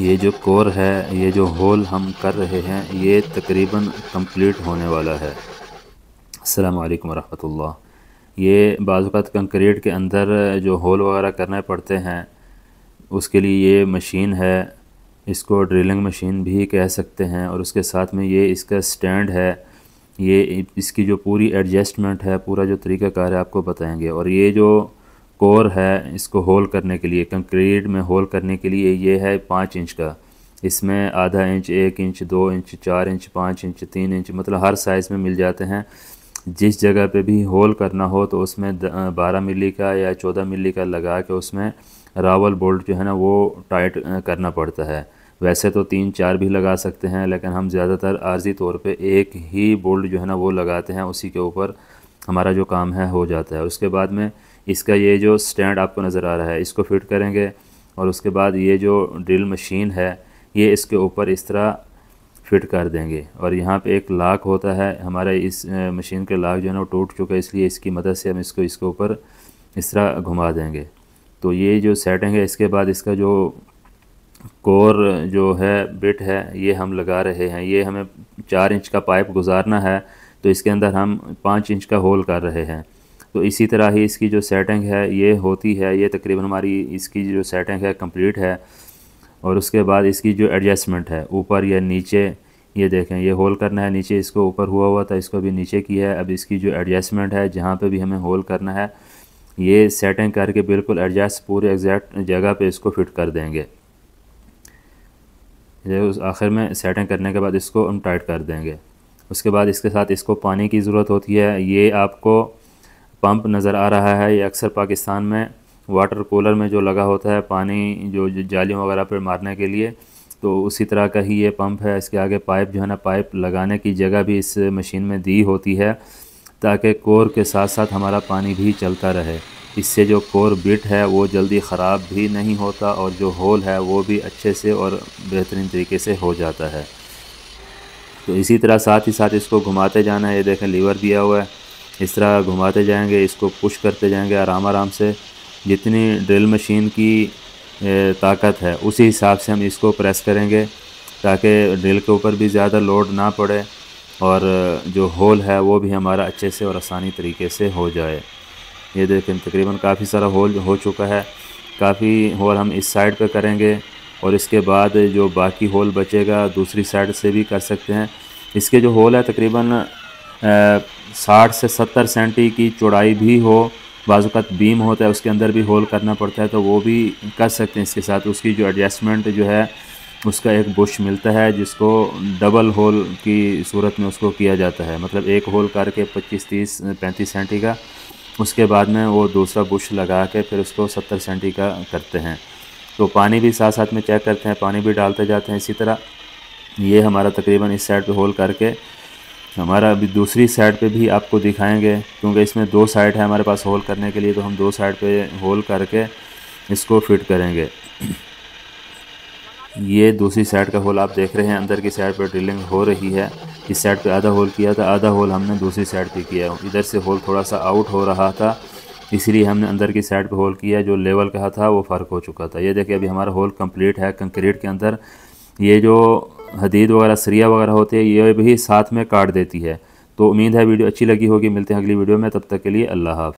ये जो कोर है, ये जो होल हम कर रहे हैं, ये तकरीबन कंप्लीट होने वाला है। अस्सलाम वालेकुम रहमतुल्लाह। ये बाज़-औक़ात कंक्रीट के अंदर जो होल वगैरह करने पड़ते हैं, उसके लिए ये मशीन है, इसको ड्रिलिंग मशीन भी कह सकते हैं। और उसके साथ में ये इसका स्टैंड है, ये इसकी जो पूरी एडजस्टमेंट है, पूरा जो तरीक़ाकार है आपको बताएंगे। और ये जो कोर है, इसको होल करने के लिए, कंक्रीट में होल करने के लिए, ये है 5 इंच का। इसमें आधा inch, 1 inch, 2 inch, 4 inch, 5 inch, 3 inch, मतलब हर साइज़ में मिल जाते हैं। जिस जगह पे भी होल करना हो तो उसमें 12 मिली का या 14 मिली का लगा के उसमें रावल बोल्ट जो है ना वो टाइट करना पड़ता है। वैसे तो 3-4 भी लगा सकते हैं, लेकिन हम ज़्यादातर आर्जी तौर पे एक ही बोल्ट जो है ना वो लगाते हैं, उसी के ऊपर हमारा जो काम है हो जाता है। उसके बाद में इसका ये जो स्टैंड आपको नज़र आ रहा है, इसको फिट करेंगे। और उसके बाद ये जो ड्रिल मशीन है, ये इसके ऊपर इस तरह फिट कर देंगे। और यहाँ पे एक लाक होता है, हमारे इस मशीन के लाक जो है ना वो टूट चुका है, इसलिए इसकी मदद से हम इसको इसके ऊपर इस तरह घुमा देंगे। तो ये जो सेटिंग है, इसके बाद इसका जो कोर जो है बिट है, ये हम लगा रहे हैं। ये हमें 4 इंच का पाइप गुजारना है, तो इसके अंदर हम 5 इंच का होल कर रहे हैं। तो इसी तरह ही इसकी जो सेटिंग है ये होती है। ये तकरीबन हमारी इसकी जो सेटिंग है कंप्लीट है। और उसके बाद इसकी जो एडजस्टमेंट है, ऊपर या नीचे, ये देखें, ये होल करना है, नीचे इसको ऊपर हुआ हुआ था, इसको भी नीचे किया है। अब इसकी जो एडजस्टमेंट है, जहाँ पे भी हमें होल करना है, ये सेटिंग करके बिल्कुल एडजस्ट पूरे एग्जैक्ट जगह पे इसको फिट कर देंगे। उस आखिर में सेटिंग करने के बाद इसको हम टाइट कर देंगे। उसके बाद इसके साथ इसको पानी की ज़रूरत होती है। ये आपको पंप नज़र आ रहा है, ये अक्सर पाकिस्तान में वाटर कूलर में जो लगा होता है पानी जो जालियों वगैरह पर मारने के लिए, तो उसी तरह का ही ये पंप है। इसके आगे पाइप जो है ना, पाइप लगाने की जगह भी इस मशीन में दी होती है, ताकि कोर के साथ साथ हमारा पानी भी चलता रहे। इससे जो कोर बिट है वो जल्दी ख़राब भी नहीं होता, और जो होल है वो भी अच्छे से और बेहतरीन तरीके से हो जाता है। तो इसी तरह साथ ही साथ इसको घुमाते जाना है। ये देखें, लीवर दिया हुआ है, इस तरह घुमाते जाएंगे, इसको पुश करते जाएंगे आराम आराम से। जितनी ड्रिल मशीन की ताकत है उसी हिसाब से हम इसको प्रेस करेंगे, ताकि ड्रिल के ऊपर भी ज़्यादा लोड ना पड़े, और जो होल है वो भी हमारा अच्छे से और आसानी तरीके से हो जाए। ये देखें, तकरीबन काफ़ी सारा होल हो चुका है। काफ़ी होल हम इस साइड पे करेंगे, और इसके बाद जो बाकी होल बचेगा दूसरी साइड से भी कर सकते हैं। इसके जो होल है तकरीबन 60 से 70 सेंटी की चौड़ाई भी हो, बाज़-औक़ात बीम होता है उसके अंदर भी होल करना पड़ता है, तो वो भी कर सकते हैं। इसके साथ उसकी जो एडजस्टमेंट जो है, उसका एक बुश मिलता है, जिसको डबल होल की सूरत में उसको किया जाता है। मतलब एक होल करके 25, 30, 35 सेंटी का, उसके बाद में वो दूसरा बुश लगा के फिर उसको 70 सेंटी का करते हैं। तो पानी भी साथ साथ में चेक करते हैं, पानी भी डालते जाते हैं। इसी तरह ये हमारा तकरीबन इस साइड पे होल करके, हमारा अभी दूसरी साइड पे भी आपको दिखाएंगे, क्योंकि इसमें 2 साइड है हमारे पास होल करने के लिए, तो हम 2 साइड पे होल करके इसको फिट करेंगे। ये दूसरी साइड का होल आप देख रहे हैं, अंदर की साइड पर ड्रिलिंग हो रही है। इस साइड पे आधा होल किया था, आधा होल हमने दूसरी साइड पे किया। इधर से होल थोड़ा सा आउट हो रहा था, इसलिए हमने अंदर की साइड पे होल किया। जो लेवल कहा था वो फ़र्क हो चुका था। ये देखिए, अभी हमारा होल कंप्लीट है कंक्रीट के अंदर। ये जो हदीद वगैरह, सरिया वगैरह होते हैं, ये भी साथ में काट देती है। तो उम्मीद है वीडियो अच्छी लगी होगी। मिलते हैं अगली वीडियो में, तब तक के लिए अल्लाह हाफ़िज़।